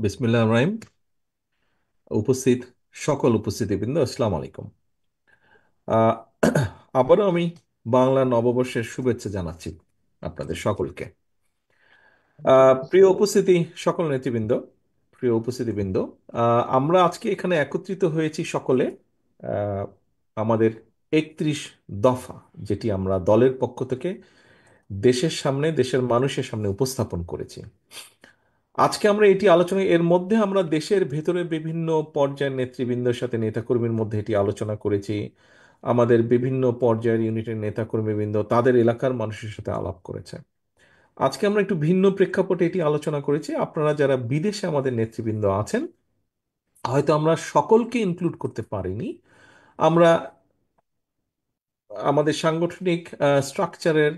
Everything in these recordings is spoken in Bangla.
বিসমিল্লাহ রহিম। উপস্থিত সকল উপস্থিতিবৃন্দ, আসসালামু আলাইকুম। আহ, আবারও আমি বাংলা নববর্ষের শুভেচ্ছা জানাচ্ছি আপনাদের সকলকে। প্রিয় উপস্থিতি, সকল নেতৃবৃন্দ, প্রিয় উপস্থিতিবৃন্দ, আমরা আজকে এখানে একত্রিত হয়েছি সকলে আহ, আমাদের 31 দফা, যেটি আমরা দলের পক্ষ থেকে দেশের সামনে, দেশের মানুষের সামনে উপস্থাপন করেছি। আজকে আমরা এটি আলোচনা, এর মধ্যে আমরা দেশের ভেতরে বিভিন্ন পর্যায়ের নেতৃবৃন্দের সাথে, নেতাকর্মীর মধ্যে এটি আলোচনা করেছি। আমাদের বিভিন্ন পর্যায়ের ইউনিটের নেতাকর্মীবৃন্দ তাদের এলাকার মানুষের সাথে আলাপ করেছে। আজকে আমরা একটু ভিন্ন প্রেক্ষাপটে এটি আলোচনা করেছি। আপনারা যারা বিদেশে আমাদের নেতৃবৃন্দ আছেন, হয়তো আমরা সকলকে ইনক্লুড করতে পারিনি। আমরা আমাদের সাংগঠনিক স্ট্রাকচারের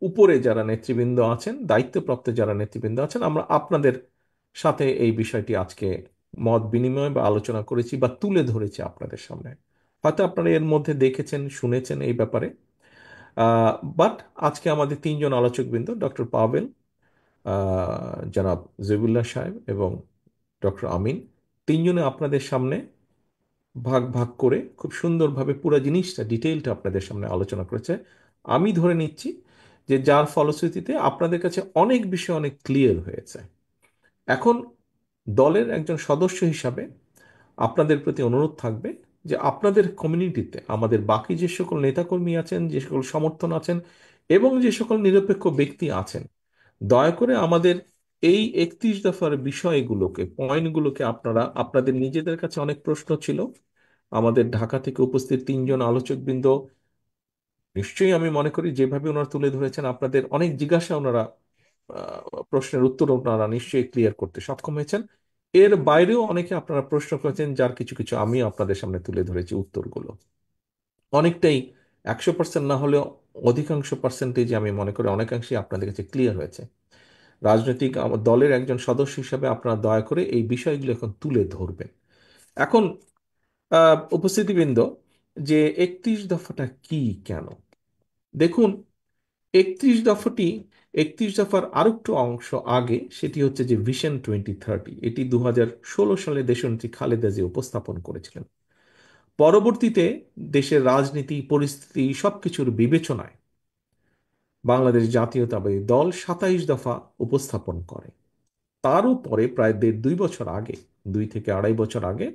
উপরে যারা নেতৃবৃন্দ আছেন, দায়িত্বপ্রাপ্ত যারা নেতৃবৃন্দ আছেন, আমরা আপনাদের সাথে এই বিষয়টি আজকে মত বিনিময় বা আলোচনা করেছি বা তুলে ধরেছি আপনাদের সামনে। হয়তো আপনারা এর মধ্যে দেখেছেন, শুনেছেন এই ব্যাপারে। বাট আজকে আমাদের তিনজন আলোচকবৃন্দ, ডক্টর পাভেল, জনাব জেবুল্লাহ সাহেব এবং ডক্টর আমিন, তিনজনে আপনাদের সামনে ভাগ ভাগ করে খুব সুন্দরভাবে পুরো জিনিসটা, ডিটেইলটা আপনাদের সামনে আলোচনা করেছে। আমি ধরে নিচ্ছি যে যার ফলশ্রুতিতে আপনাদের কাছে অনেক বিষয় অনেক ক্লিয়ার হয়েছে। এখন দলের একজন সদস্য হিসাবে আপনাদের প্রতি অনুরোধ থাকবে যে আপনাদের কমিউনিটিতে আমাদের বাকি যে সকল নেতাকর্মী আছেন, যে সকল সমর্থন আছেন এবং যে সকল নিরপেক্ষ ব্যক্তি আছেন, দয়া করে আমাদের এই 31 দফার বিষয়গুলোকে, পয়েন্টগুলোকে আপনারা আপনাদের নিজেদের কাছে অনেক প্রশ্ন ছিল। আমাদের ঢাকা থেকে উপস্থিত তিনজন আলোচকবৃন্দ নিশ্চয়ই, আমি মনে করি যেভাবে ওনারা তুলে ধরেছেন, আপনাদের অনেক জিজ্ঞাসা ওনারা, প্রশ্নের উত্তর ওনারা নিশ্চয়ই ক্লিয়ার করতে সক্ষম হয়েছেন। এর বাইরেও অনেকে আপনারা প্রশ্ন করেছেন, যার কিছু কিছু আমিও আপনাদের সামনে তুলে ধরেছি উত্তরগুলো। অনেকটাই, 100% না হলেও অধিকাংশ পার্সেন্টেজ আমি মনে করি অনেকাংশে আপনাদের কাছে ক্লিয়ার হয়েছে। রাজনৈতিক দলের একজন সদস্য হিসাবে আপনারা দয়া করে এই বিষয়গুলো এখন তুলে ধরবেন। এখন উপস্থিতিবৃন্দ, যে 31 দফাটা কি, কেন? দেখুন, 31 দফাটি, 31 দফার আরেকটু অংশ আগে, সেটি হচ্ছে যে ভিশন 2030। এটি 2016 সালে দেশনেত্রী খালেদা জিয়া উপস্থাপন করেছিলেন। পরবর্তীতে দেশের রাজনীতি পরিস্থিতি সবকিছুর বিবেচনায় বাংলাদেশ জাতীয়তাবাদী দল 27 দফা উপস্থাপন করে। তারও পরে প্রায় দেড় দুই বছর আগে, 2 থেকে আড়াই বছর আগে,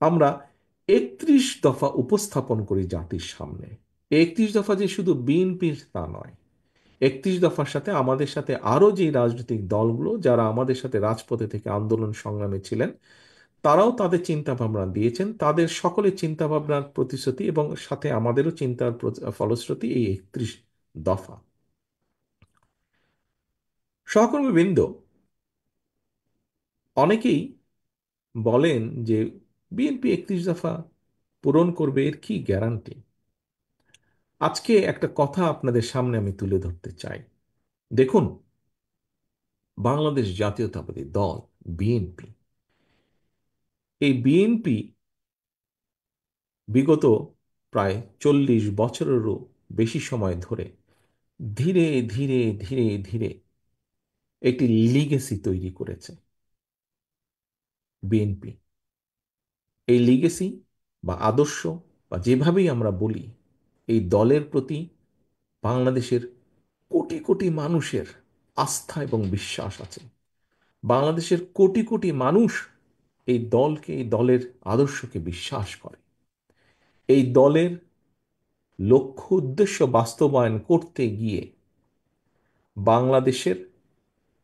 আমরা 31 দফা উপস্থাপন করি জাতির সামনে। 31 দফা যে শুধু বিএনপির তা নয়, 31 দফার সাথে আমাদের সাথে আরো যে রাজনৈতিক দলগুলো যারা আমাদের সাথে রাজপথে থেকে আন্দোলন সংগ্রামে ছিলেন, তারাও তাদের চিন্তা ভাবনা দিয়েছেন। তাদের সকলের চিন্তা ভাবনার প্রতিশ্রুতি এবং সাথে আমাদেরও চিন্তার ফলশ্রুতি এই 31 দফা। সহকর্মীবৃন্দ, অনেকেই বলেন যে বিএনপি 31 দফা পূরণ করবে, এর কি গ্যারান্টি? আজকে একটা কথা আপনাদের সামনে আমি তুলে ধরতে চাই। দেখুন, বাংলাদেশ জাতীয়তাবাদী দল, বিএনপি, এই বিএনপি বিগত প্রায় 40 বছরেরও বেশি সময় ধরে ধীরে ধীরে ধীরে ধীরে একটি লিগেসি তৈরি করেছে। বিএনপি এই লিগেসি বা আদর্শ বা যেভাবেই আমরা বলি, এই দলের প্রতি বাংলাদেশের কোটি কোটি মানুষের আস্থা এবং বিশ্বাস আছে। বাংলাদেশের কোটি কোটি মানুষ এই দলকে, এই দলের আদর্শকে বিশ্বাস করে। এই দলের লক্ষ্য উদ্দেশ্য বাস্তবায়ন করতে গিয়ে বাংলাদেশের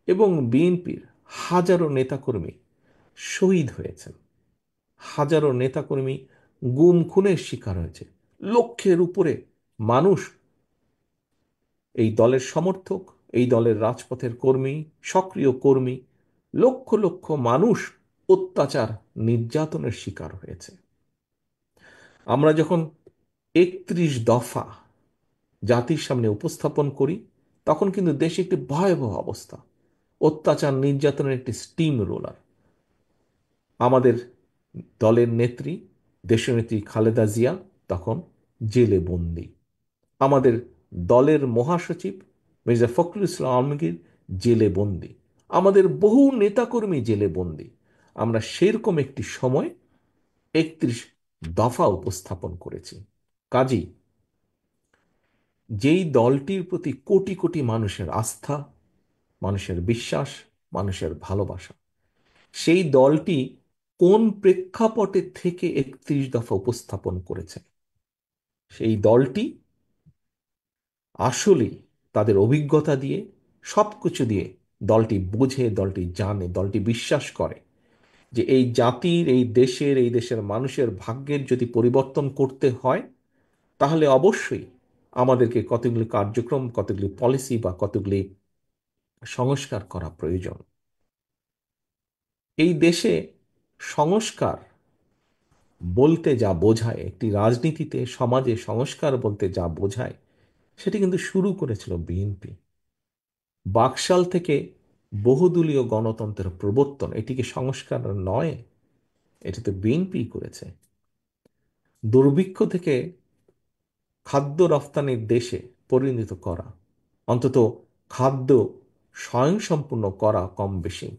এবং বিএনপির হাজারো নেতাকর্মী শহীদ হয়েছেন। হাজারো নেতাকর্মী গুম খুনের শিকার হয়েছে। লক্ষের উপরে মানুষ, এই দলের সমর্থক, এই দলের রাজপথের কর্মী, সক্রিয় কর্মী, লক্ষ লক্ষ মানুষ অত্যাচার, নির্যাতনের শিকার হয়েছে। আমরা যখন 31 দফা জাতির সামনে উপস্থাপন করি, তখন কিন্তু দেশে একটি ভয়াবহ অবস্থা, অত্যাচার নির্যাতনের একটি স্টিম রোলার। আমাদের দলের নেত্রী, দেশনেত্রী খালেদা জিয়া তখন জেলে বন্দী। আমাদের দলের মহাসচিব মির্জা ফখরুল ইসলাম আলমগীর জেলে বন্দী। আমাদের বহু নেতাকর্মী জেলে বন্দী। আমরা সেরকম একটি সময় 31 দফা উপস্থাপন করেছি। কাজী যেই দলটির প্রতি কোটি কোটি মানুষের আস্থা, মানুষের বিশ্বাস, মানুষের ভালোবাসা, সেই দলটি কোন প্রেক্ষাপটে থেকে 31 দফা উপস্থাপন করেছে, সেই দলটি আসলেই তাদের অভিজ্ঞতা দিয়ে, সবকিছু দিয়ে দলটি বোঝে, দলটি জানে, দলটি বিশ্বাস করে যে এই জাতির, এই দেশের মানুষের ভাগ্যের যদি পরিবর্তন করতে হয়, তাহলে অবশ্যই আমাদেরকে কতগুলি কার্যক্রম, কতগুলি পলিসি বা কতগুলি সংস্কার করা প্রয়োজন। এই দেশে সংস্কার বলতে যা বোঝায়, একটি রাজনীতিতে, সমাজে সংস্কার বলতে যা বোঝায়, সেটি কিন্তু শুরু করেছিল বিএনপি। বাকশাল থেকে বহুদলীয় গণতন্ত্রের প্রবর্তন, এটিকে সংস্কার নয়, এটি তো বিএনপি করেছে। দুর্ভিক্ষ থেকে খাদ্য রফতানির দেশে পরিণত করা, অন্তত খাদ্য স্বয়ংসম্পূর্ণ করা কম বেশি,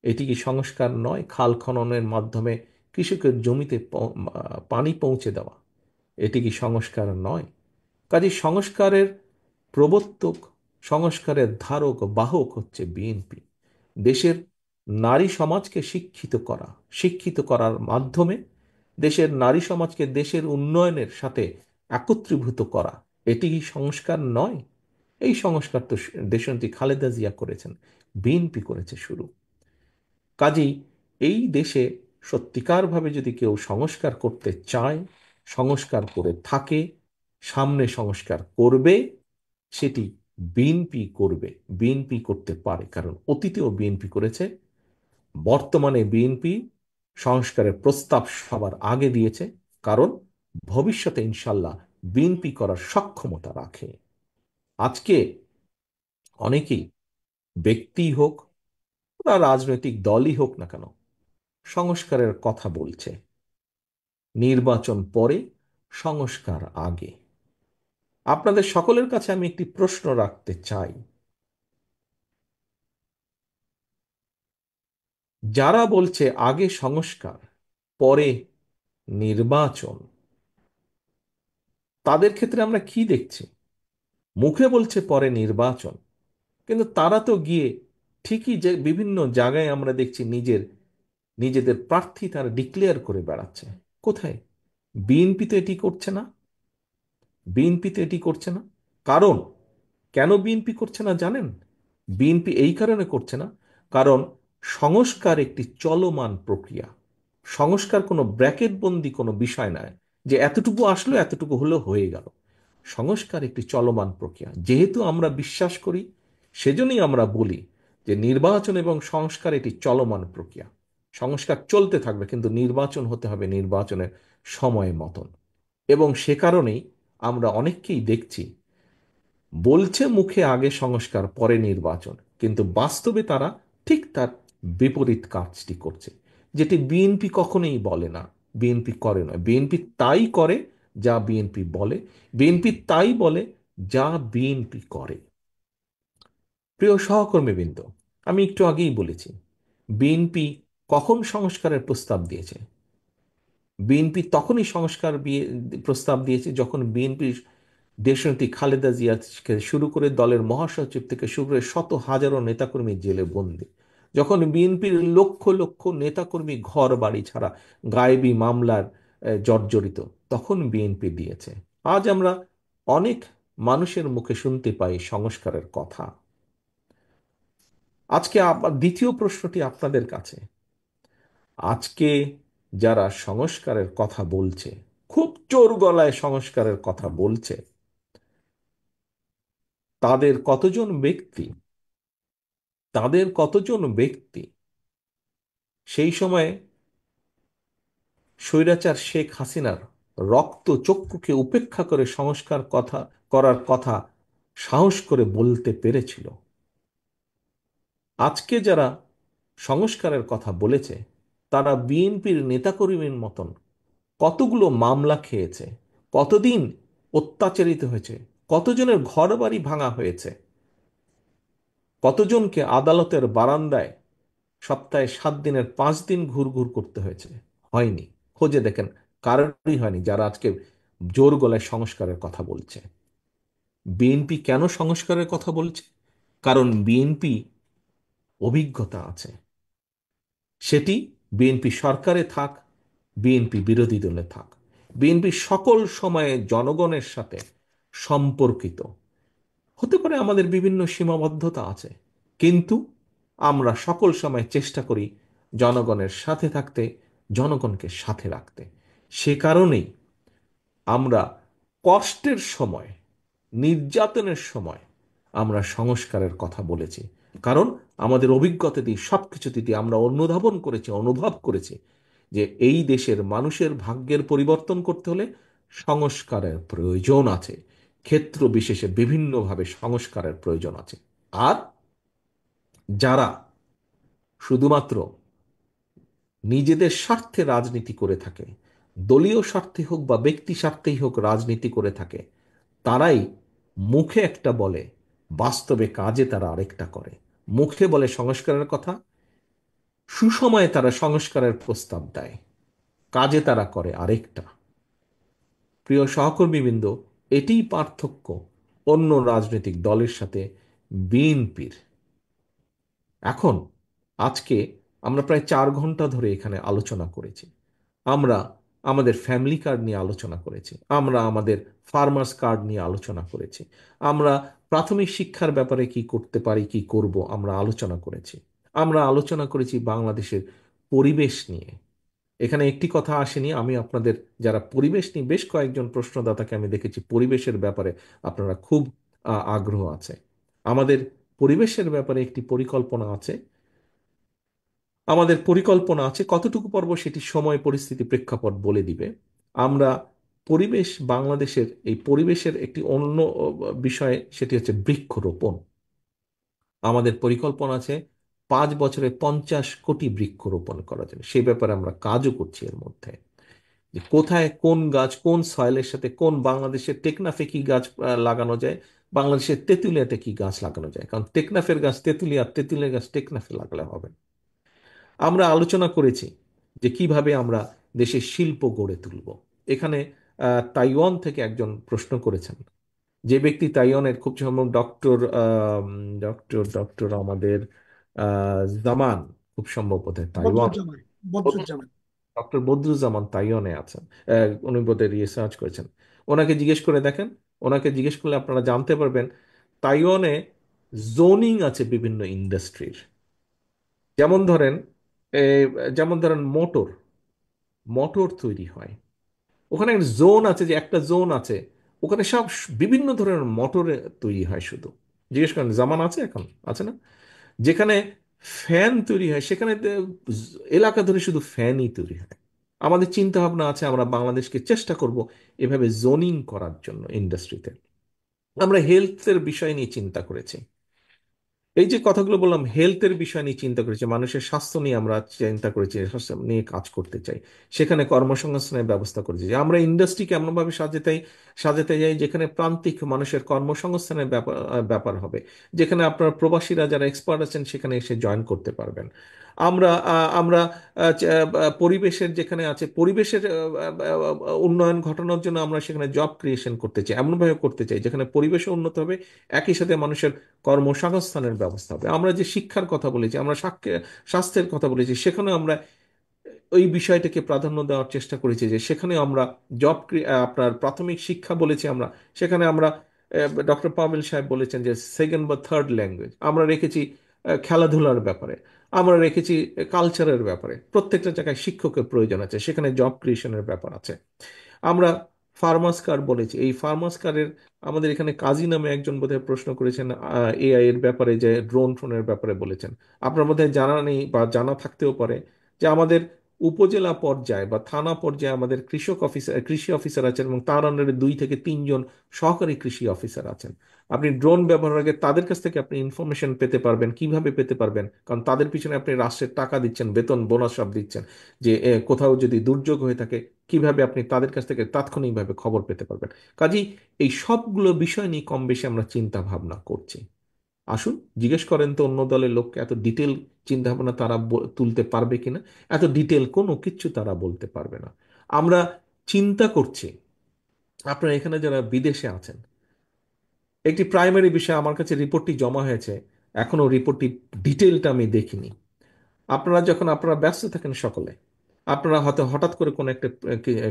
এটি কি সংস্কার নয়? খাল খননের মাধ্যমে কৃষকের জমিতে পানি পৌঁছে দেওয়া, এটি কি সংস্কার নয়? কাজে সংস্কারের প্রবর্তক, সংস্কারের ধারক বাহক হচ্ছে বিএনপি। দেশের নারী সমাজকে শিক্ষিত করা, শিক্ষিত করার মাধ্যমে দেশের নারী সমাজকে দেশের উন্নয়নের সাথে একত্রীভূত করা, এটি কি সংস্কার নয়? এই সংস্কার তো দেশনেত্রী খালেদা জিয়া করেছেন, বিএনপি করেছে শুরু। কাজেই এই দেশে সত্যিকারভাবে যদি কেউ সংস্কার করতে চায়, সংস্কার করে থাকে, সামনে সংস্কার করবে, সেটি বিএনপি করবে। বিএনপি করতে পারে, কারণ অতীতেও বিএনপি করেছে। বর্তমানে বিএনপি সংস্কারের প্রস্তাব সবার আগে দিয়েছে, কারণ ভবিষ্যতে ইনশাল্লাহ বিএনপি করার সক্ষমতা রাখে। আজকে অনেকেই, ব্যক্তি হোক বা রাজনৈতিক দলই হোক না কেন, সংস্কারের কথা বলছে। নির্বাচন পরে, সংস্কার আগে। আপনাদের সকলের কাছে আমি একটি প্রশ্ন রাখতে চাই, যারা বলছে আগে সংস্কার পরে নির্বাচন, তাদের ক্ষেত্রে আমরা কি দেখছি? মুখে বলছে পরে নির্বাচন, কিন্তু তারা তো গিয়ে ঠিকই যে বিভিন্ন জায়গায় আমরা দেখছি নিজেদের প্রার্থী তারা ডিক্লেয়ার করে বেড়াচ্ছে। কোথায়? বিএনপি তো এটি করছে না। বিএনপি তো এটি করছে না। কারণ, কেন বিএনপি করছে না জানেন? বিএনপি এই কারণে করছে না, কারণ সংস্কার একটি চলমান প্রক্রিয়া। সংস্কার কোনো ব্র্যাকেট বন্দি কোনো বিষয় নয় যে এতটুকু আসলো, এতটুকু হলো, হয়ে গেল। সংস্কার একটি চলমান প্রক্রিয়া। যেহেতু আমরা বিশ্বাস করি, সেজন্যই আমরা বলি যে নির্বাচন এবং সংস্কার এটি চলমান প্রক্রিয়া। সংস্কার চলতে থাকবে, কিন্তু নির্বাচন হতে হবে নির্বাচনের সময় মতন। এবং সে কারণেই আমরা অনেককেই দেখছি বলছে মুখে আগে সংস্কার পরে নির্বাচন, কিন্তু বাস্তবে তারা ঠিক তার বিপরীত কাজটি করছে, যেটি বিএনপি কখনোই বলে না, বিএনপি করে না। বিএনপি তাই করে যা বিএনপি বলে, বিএনপি তাই বলে যা বিএনপি করে। প্রিয় সহকর্মীবৃন্দ, আমি একটু আগেই বলেছি, বিএনপি কখন সংস্কারের প্রস্তাব দিয়েছে? বিএনপি তখনই প্রস্তাব দিয়েছে যখন বিএনপির দেশনেত্রী খালেদা জিয়া থেকে শুরু করে দলের মহাসচিব থেকে শুরু করে শত হাজারো নেতাকর্মী জেলে বন্দী, যখন বিএনপির লক্ষ লক্ষ নেতাকর্মী ঘর বাড়ি ছাড়া, গায়েবী মামলার জর্জরিত, তখন বিএনপি দিয়েছে। আজ আমরা অনেক মানুষের মুখে শুনতে পাই সংস্কারের কথা। আজকে দ্বিতীয় প্রশ্নটি আপনাদের কাছে, আজকে যারা সংস্কারের কথা বলছে, খুব জোর গলায় সংস্কারের কথা বলছে, তাদের কতজন ব্যক্তি, তাদের কতজন ব্যক্তি সেই সময়ে স্বৈরাচার শেখ হাসিনার রক্ত চক্ষুকে উপেক্ষা করে সংস্কার কথা করার কথা সাহস করে বলতে পেরেছিল? আজকে যারা সংস্কারের কথা বলেছে, তারা বিএনপির নেতাকর্মীর মতন কতগুলো মামলা খেয়েছে, কতদিন অত্যাচারিত হয়েছে, কতজনের ঘর বাড়ি ভাঙা হয়েছে, কতজনকে আদালতের বারান্দায় সপ্তাহে 7 দিনের 5 দিন ঘুরঘুর করতে হয়েছে? হয়নি। খোঁজে দেখেন, কারোরই হয়নি যারা আজকে জোর গলায় সংস্কারের কথা বলছে। বিএনপি কেন সংস্কারের কথা বলছে? কারণ বিএনপি অভিজ্ঞতা আছে। সেটি বিএনপি সরকারে থাক, বিএনপি বিরোধী দলে থাক, বিএনপি সকল সময়ে জনগণের সাথে সম্পর্কিত। হতে পারে আমাদের বিভিন্ন সীমাবদ্ধতা আছে, কিন্তু আমরা সকল সময় চেষ্টা করি জনগণের সাথে থাকতে, জনগণকে সাথে রাখতে। সে কারণেই আমরা কষ্টের সময়, নির্যাতনের সময় আমরা সংস্কারের কথা বলেছি। কারণ আমাদের অভিজ্ঞতা দিয়ে সবকিছু দিয়ে আমরা অনুধাবন করেছি, অনুভব করেছি যে এই দেশের মানুষের ভাগ্যের পরিবর্তন করতে হলে সংস্কারের প্রয়োজন আছে। ক্ষেত্র বিশেষে বিভিন্নভাবে সংস্কারের প্রয়োজন আছে। আর যারা শুধুমাত্র নিজেদের স্বার্থে রাজনীতি করে থাকে, দলীয় স্বার্থে হোক বা ব্যক্তি স্বার্থেই হোক রাজনীতি করে থাকে, তারাই মুখে একটা বলে, বাস্তবে কাজে তারা আরেকটা করে। মুখে বলে সংস্কারের কথা, সুসময়ে তারা সংস্কারের প্রস্তাব দেয়, কাজে তারা করে আরেকটা। প্রিয় সহকর্মীবৃন্দ, এটিই পার্থক্য অন্য রাজনৈতিক দলের সাথে বিএনপির। এখন আজকে আমরা প্রায় 4 ঘন্টা ধরে এখানে আলোচনা করেছি। আমরা আমাদের ফ্যামিলি কার্ড নিয়ে আলোচনা করেছি, আমরা আমাদের ফার্মার্স কার্ড নিয়ে আলোচনা করেছি, আমরা প্রাথমিক শিক্ষার ব্যাপারে কি করতে পারি, কি করব, আমরা আলোচনা করেছি। আমরা আলোচনা করেছি বাংলাদেশের পরিবেশ নিয়ে। এখানে একটি কথা আসেনি, আমি আপনাদের যারা পরিবেশ নিয়ে বেশ কয়েকজন প্রশ্নদাতাকে আমি দেখেছি পরিবেশের ব্যাপারে আপনারা খুব আগ্রহ আছে। আমাদের পরিবেশের ব্যাপারে একটি পরিকল্পনা আছে। আমাদের পরিকল্পনা আছে, কতটুকু পারব সেটি সময় পরিস্থিতি প্রেক্ষাপট বলে দিবে। আমরা পরিবেশ, বাংলাদেশের এই পরিবেশের একটি অন্য বিষয়, সেটি হচ্ছে বৃক্ষরোপণ। আমাদের পরিকল্পনা আছে 5 বছরে 50 কোটি বৃক্ষরোপণ করা যাবে। সেই ব্যাপারে আমরা কাজও করছি। এর মধ্যে যে কোথায় কোন গাছ কোন সয়েলের সাথে, কোন বাংলাদেশের টেকনাফে কি গাছ লাগানো যায়, বাংলাদেশের তেঁতুলিয়াতে কি গাছ লাগানো যায়। কারণ টেকনাফের গাছ তেঁতুলিয়া, তেঁতুলিয়ার গাছ টেকনাফে লাগলে হবে না। আমরা আলোচনা করেছি যে কিভাবে আমরা দেশের শিল্প গড়ে তুলব। এখানে তাইওয়ান থেকে একজন প্রশ্ন করেছেন, যে ব্যক্তি তাইওয়ানের, খুব সম্ভব ডক্টর ডক্টর ডক্টর আমাদের জামান, খুব সম্ভব বোধহয় তাইওয়ান। বদরুজ্জামান বদরুজ্জামান ডক্টর বদরুজ্জামান তাইওয়ানে আছেন। উনি বোধহয় রিসার্চ করেছেন। ওনাকে জিজ্ঞেস করে দেখেন, ওনাকে জিজ্ঞেস করলে আপনারা জানতে পারবেন তাইওয়ানে জোনিং আছে বিভিন্ন ইন্ডাস্ট্রির। যেমন ধরেন এ, যেমন ধরেন মোটর, মোটর তৈরি হয়, ওখানে একটা জোন আছে, যে একটা জোন আছে ওখানে সব বিভিন্ন ধরনের মোটর তৈরি হয় শুধু। জিজ্ঞেস করেন জামান আছে এখন, আছে না? যেখানে ফ্যান তৈরি হয় সেখানে এলাকা ধরে শুধু ফ্যানই তৈরি হয়। আমাদের চিন্তা ভাবনা আছে, আমরা বাংলাদেশকে চেষ্টা করব এভাবে জোনিং করার জন্য ইন্ডাস্ট্রিতে। আমরা হেলথের বিষয় নিয়ে চিন্তা করেছি। এই যে কথাগুলো বললাম, হেলথের বিষয় নিয়ে চিন্তা করেছি, মানুষের স্বাস্থ্য নিয়ে আমরা চিন্তা করেছি, স্বাস্থ্য নিয়ে কাজ করতে চাই। সেখানে কর্মসংস্থানের ব্যবস্থা করেছি, যে আমরা ইন্ডাস্ট্রিকে এমনভাবে সাজাতে যাই যেখানে প্রান্তিক মানুষের কর্মসংস্থানের ব্যাপার ব্যাপার হবে, যেখানে আপনার প্রবাসীরা যারা এক্সপার্ট আছেন সেখানে এসে জয়েন করতে পারবেন। আমরা পরিবেশের যেখানে আছে, পরিবেশের উন্নয়ন ঘটানোর জন্য আমরা সেখানে জব ক্রিয়েশন করতে চাই, এমনভাবে করতে চাই যেখানে পরিবেশও উন্নত হবে, একই সাথে মানুষের কর্মসংস্থানের ব্যবস্থা হবে। আমরা যে শিক্ষার কথা বলেছি, আমরা স্বাস্থ্যের কথা বলেছি, সেখানে আমরা ওই বিষয়টাকে প্রাধান্য দেওয়ার চেষ্টা করেছি, যে সেখানে আমরা আপনার প্রাথমিক শিক্ষা বলেছি আমরা, সেখানে আমরা ডক্টর পাভেল সাহেব বলেছেন যে সেকেন্ড বা থার্ড ল্যাঙ্গুয়েজ আমরা রেখেছি। খেলাধুলার ব্যাপারে আমরা রেখেছি, কালচারের ব্যাপারে প্রত্যেকটা জায়গায় শিক্ষকের প্রয়োজন আছে, সেখানে জব ক্রিয়েশনের ব্যাপার আছে। আমরা ফার্মাস কার্ড বলেছি, এই ফার্মাস কার্ডের আমাদের এখানে কাজী নামে একজন বোধহয় প্রশ্ন করেছেন এআই এর ব্যাপারে, যে ড্রোন ফ্রোনের ব্যাপারে বলেছেন। আপনার মধ্যে জানা নেই বা জানা থাকতেও পারে যে আমাদের উপজেলা পর্যায়ে বা থানা পর্যায়ে আমাদের কৃষি অফিসার আছেন, এবং তার আন্ডারে 2 থেকে 3 জন সহকারী কৃষি অফিসার আছেন। আপনি ড্রোন ব্যবহারের আগে তাদের কাছ থেকে আপনি ইনফরমেশন পেতে পারবেন। কিভাবে পেতে পারবেন? কারণ তাদের পিছনে আপনি রাষ্ট্রের টাকা দিচ্ছেন, বেতন বোনাস সব দিচ্ছেন। যে কোথাও যদি দুর্যোগ হয়ে থাকে, কিভাবে আপনি তাদের কাছ থেকে তাৎক্ষণিকভাবে খবর পেতে পারবেন। কাজেই এই সবগুলো বিষয় নিয়ে কম বেশি আমরা চিন্তা ভাবনা করছি। আসুন, জিজ্ঞেস করেন তো অন্য দলের লোককে এত ডিটেল চিন্তা ভাবনা তারা তুলতে পারবে কিনা। এত ডিটেল কোনো কিছু তারা বলতে পারবে না। আমরা চিন্তা করছি, আপনারা এখানে যারা বিদেশে আছেন, একটি প্রাইমারি বিষয় আমার কাছে রিপোর্টটি জমা হয়েছে, এখনো রিপোর্টটি ডিটেলটা আমি দেখিনি। আপনারা যখন আপনারা ব্যস্ত থাকেন সকলে, আপনারা হয়তো হঠাৎ করে কোনো একটা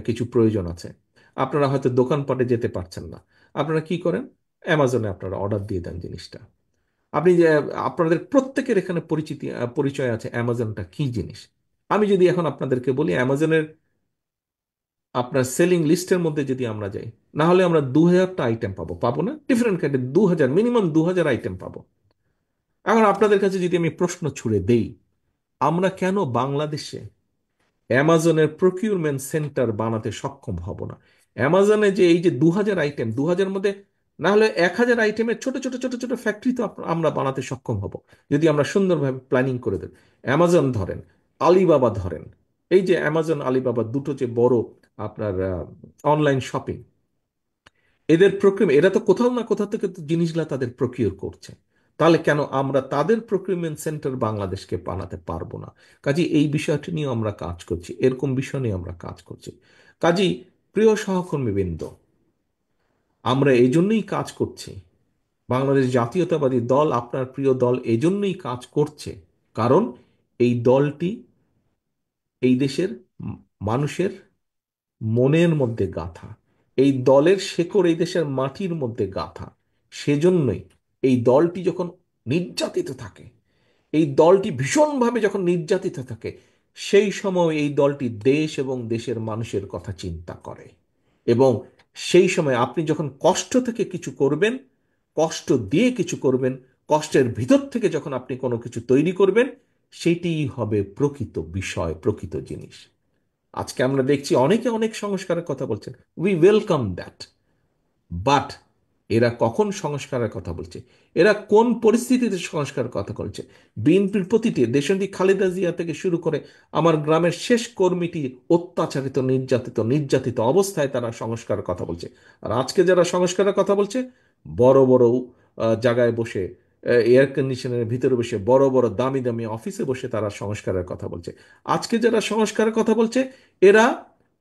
কিছু প্রয়োজন আছে, আপনারা হয়তো দোকানপাটে যেতে পারছেন না, আপনারা কি করেন? অ্যামাজনে আপনারা অর্ডার দিয়ে দেন জিনিসটা। আপনি যে, আপনাদের প্রত্যেকের এখানে পরিচয় আছে অ্যামাজনটা কি জিনিস। আমি যদি এখন আপনাদেরকে বলি অ্যামাজনের আপনার সেলিং লিস্টের মধ্যে যদি আমরা যাই, না হলে আমরা 2000টা আইটেম পাবো, পাবো না? ডিফারেন্ট কাইন্ডের 2000, মিনিমাম 2000 আইটেম পাবো। এখন আপনাদের কাছে যদি আমি প্রশ্ন ছুড়ে দেই, আমরা কেন বাংলাদেশে অ্যামাজনের প্রকিউরমেন্ট সেন্টার বানাতে সক্ষম হব না? অ্যামাজনে যে এই যে 2000 আইটেম, 2000 মধ্যে না হলে 1000 আইটেমের ছোট ছোট ছোট ছোট ফ্যাক্টরি তো আমরা বানাতে সক্ষম হব, যদি আমরা সুন্দরভাবে প্ল্যানিং করে দেব। অ্যামাজন ধরেন, আলিবাবা ধরেন, এই যে অ্যামাজন আলিবাবা দুটো যে বড় আপনার অনলাইন শপিং, এদের প্রক্রিয়া, এরা তো কোথাও না কোথাও থেকে তো জিনিসগুলা তাদের প্রকিউর করছে। তাহলে কেন আমরা তাদের প্রকিউরমেন্ট সেন্টার বাংলাদেশকে বানাতে পারবো না? কাজী এই বিষয়টি নিয়ে আমরা কাজ করছি, এরকম বিষয় নিয়ে আমরা কাজ করছি। কাজী প্রিয় সহকর্মীবৃন্দ, আমরা এই জন্যই কাজ করছি। বাংলাদেশ জাতীয়তাবাদী দল, আপনার প্রিয় দল, এই জন্যই কাজ করছে, কারণ এই দলটি এই দেশের মানুষের মনের মধ্যে গাঁথা। এই দলের শেকড় এই দেশের মাটির মধ্যে গাঁথা। সেজন্যই এই দলটি যখন নির্যাতিত থাকে, এই দলটি ভীষণভাবে যখন নির্যাতিত থাকে, সেই সময় এই দলটি দেশ এবং দেশের মানুষের কথা চিন্তা করে। এবং সেই সময় আপনি যখন কষ্ট থেকে কিছু করবেন, কষ্ট দিয়ে কিছু করবেন, কষ্টের ভিতর থেকে যখন আপনি কোনো কিছু তৈরি করবেন, সেটিই হবে প্রকৃত বিষয়, প্রকৃত জিনিস। আজকে আমরা দেখছি অনেকে অনেক সংস্কারের কথা বলছেন, উই ওয়েলকাম দ্যাট। বাট এরা কখন সংস্কারের কথা বলছে? এরা কোন পরিস্থিতিতে সংস্কারের কথা বলছে? বিএনপির প্রতিটি দেশনেত্রী খালেদা জিয়া থেকে শুরু করে আমার গ্রামের শেষ কর্মীটি অত্যাচারিত, নির্যাতিত, নির্যাতিত অবস্থায় তারা সংস্কারের কথা বলছে। আর আজকে যারা সংস্কারের কথা বলছে, বড় বড় জায়গায় বসে, এয়ার কন্ডিশনের ভিতরে বসে, বড় বড় দামি দামি অফিসে বসে তারা সংস্কারের কথা বলছে। আজকে যারা সংস্কারের কথা বলছে, এরা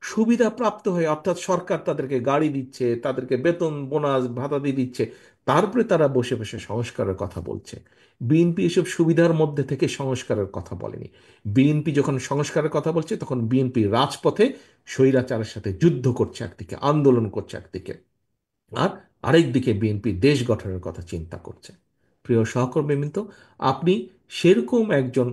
সুবিধা প্রাপ্ত হয়ে, অর্থাৎ সরকার তাদেরকে গাড়ি দিচ্ছে, তাদেরকে বেতন বোনাস ভাতা দিয়ে দিচ্ছে, তারপরে তারা বসে বসে সংস্কারের কথা বলছে। বিএনপি এসব সুবিধার মধ্যে থেকে সংস্কারের কথা বলেনি। বিএনপি যখন সংস্কারের কথা বলছে, তখন বিএনপি রাজপথে স্বৈরাচারের সাথে যুদ্ধ করছে একদিকে, আন্দোলন করছে একদিকে, আর আরেক দিকে বিএনপি দেশ গঠনের কথা চিন্তা করছে। প্রিয় সহকর্মীবৃন্দ, আপনি সেরকম একজন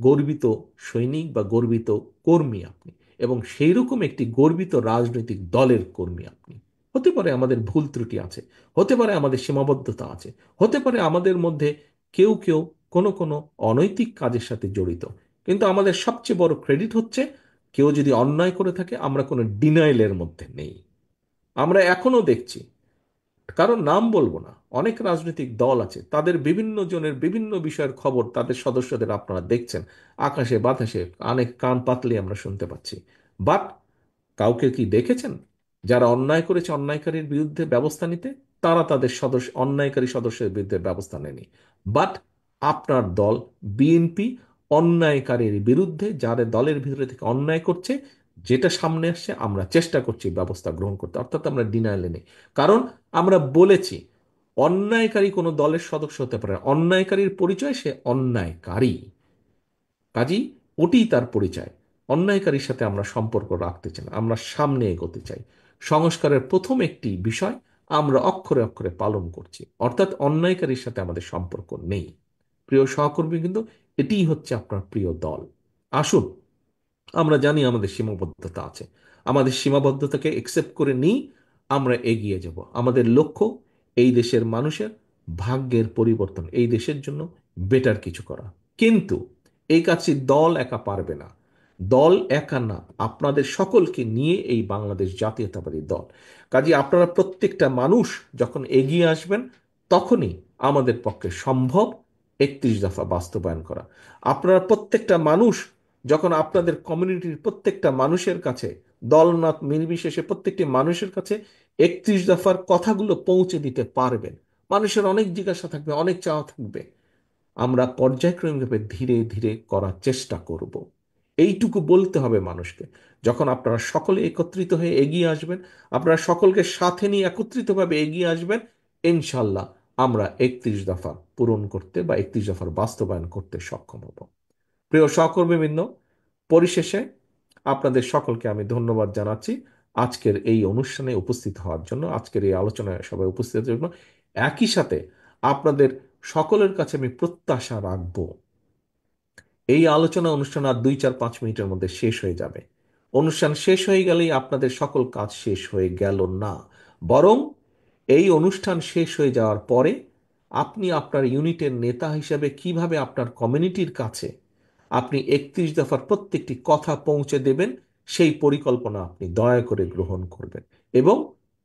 গর্বিত সৈনিক বা গর্বিত কর্মী আপনি, এবং সেই রকম একটি গর্বিত রাজনৈতিক দলের কর্মী আপনি। হতে পারে আমাদের ভুল ত্রুটি আছে, হতে পারে আমাদের সীমাবদ্ধতা আছে, হতে পারে আমাদের মধ্যে কেউ কেউ কোনো কোনো অনৈতিক কাজের সাথে জড়িত, কিন্তু আমাদের সবচেয়ে বড় ক্রেডিট হচ্ছে, কেউ যদি অন্যায় করে থাকে আমরা কোনো ডিনাইলের মধ্যে নেই। আমরা এখনো দেখছি, কারণ নাম বলবো না, অনেক রাজনৈতিক দল আছে, তাদের বিভিন্ন জনের বিভিন্ন বিষয়ের খবর তাদের সদস্যদের আপনারা দেখছেন আকাশে বাতাসে, অনেক কান পাতলে আমরা শুনতে পাচ্ছি। বাট কাউকে কি দেখেছেন যারা অন্যায় করেছে অন্যায়কারীর বিরুদ্ধে ব্যবস্থা নিতে? তারা তাদের সদস্য, অন্যায়কারী সদস্যের বিরুদ্ধে ব্যবস্থা নেয়নি। বাট আপনার দল বিএনপি অন্যায়কারীর বিরুদ্ধে, যাদের দলের ভিতরে থেকে অন্যায় করছে, যেটা সামনে আসছে আমরা চেষ্টা করছি ব্যবস্থা গ্রহণ করতে, অর্থাৎ আমরা ডিনায়ালে নেই। কারণ আমরা বলেছি, অন্যায়কারী কোনো দলের সদস্য হতে পারে না। অন্যায়কারীর পরিচয় সে অন্যায়কারী, কাজী ওটি তার পরিচয়। অন্যায়কারীর সাথে আমরা সম্পর্ক রাখতে চাই না, আমরা সামনে এগোতে চাই। সংস্কারের প্রথম একটি বিষয় আমরা অক্ষরে অক্ষরে পালন করছি, অর্থাৎ অন্যায়কারীর সাথে আমাদের সম্পর্ক নেই। প্রিয় সহকর্মী, কিন্তু এটিই হচ্ছে আপনার প্রিয় দল। আসুন, আমরা জানি আমাদের সীমাবদ্ধতা আছে, আমাদের সীমাবদ্ধতাকে একসেপ্ট করে নিই, আমরা এগিয়ে যাব। আমাদের লক্ষ্য এই দেশের মানুষের ভাগ্যের পরিবর্তন, এই দেশের জন্য বেটার কিছু করা। কিন্তু এই কাজটি দল একা পারবে না। দল একা না, আপনাদের সকলকে নিয়ে এই বাংলাদেশ জাতীয়তাবাদী দল। কাজে আপনারা প্রত্যেকটা মানুষ যখন এগিয়ে আসবেন, তখনই আমাদের পক্ষে সম্ভব 31 দফা বাস্তবায়ন করা। আপনারা প্রত্যেকটা মানুষ যখন আপনাদের কমিউনিটির প্রত্যেকটা মানুষের কাছে, দলমত নির্বিশেষে প্রত্যেকটি মানুষের কাছে 31 দফার কথাগুলো পৌঁছে দিতে পারবেন, মানুষের অনেক জিজ্ঞাসা থাকবে, অনেক চাওয়া থাকবে। আমরা পর্যায়ক্রমিকভাবে ধীরে ধীরে করার চেষ্টা করব। এইটুকু বলতে হবে মানুষকে। যখন আপনারা সকলে একত্রিত হয়ে এগিয়ে আসবেন, আপনারা সকলকে সাথে নিয়ে একত্রিতভাবে এগিয়ে আসবেন, ইনশাল্লাহ আমরা 31 দফা পূরণ করতে বা 31 দফার বাস্তবায়ন করতে সক্ষম হব। প্রিয় সহকর্মীবৃন্দ, পরিশেষে আপনাদের সকলকে আমি ধন্যবাদ জানাচ্ছি আজকের এই অনুষ্ঠানে উপস্থিত হওয়ার জন্য, আজকের এই আলোচনায় সবাই উপস্থিতের জন্য। একই সাথে আপনাদের সকলের কাছে আমি প্রত্যাশা রাখব, এই আলোচনা অনুষ্ঠান আর 2, 4, 5 মিনিটের মধ্যে শেষ হয়ে যাবে। অনুষ্ঠান শেষ হয়ে গেলেই আপনাদের সকল কাজ শেষ হয়ে গেল না, বরং এই অনুষ্ঠান শেষ হয়ে যাওয়ার পরে আপনি আপনার ইউনিটের নেতা হিসেবে কিভাবে আপনার কমিউনিটির কাছে আপনি 31 দফার প্রত্যেকটি কথা পৌঁছে দেবেন, সেই পরিকল্পনা আপনি দয়া করে গ্রহণ করবেন এবং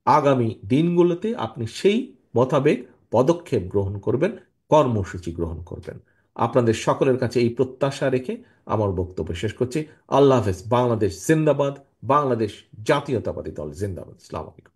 আগামী দিনগুলোতে আপনি সেই মোতাবেক পদক্ষেপ গ্রহণ করবেন, কর্মসূচি গ্রহণ করবেন। আপনাদের সকলের কাছে এই প্রত্যাশা রেখে আমার বক্তব্য শেষ করছি। আল্লাহ হাফেজ। বাংলাদেশ জিন্দাবাদ। বাংলাদেশ জাতীয়তাবাদী দল জিন্দাবাদ। আসসালামু আলাইকুম।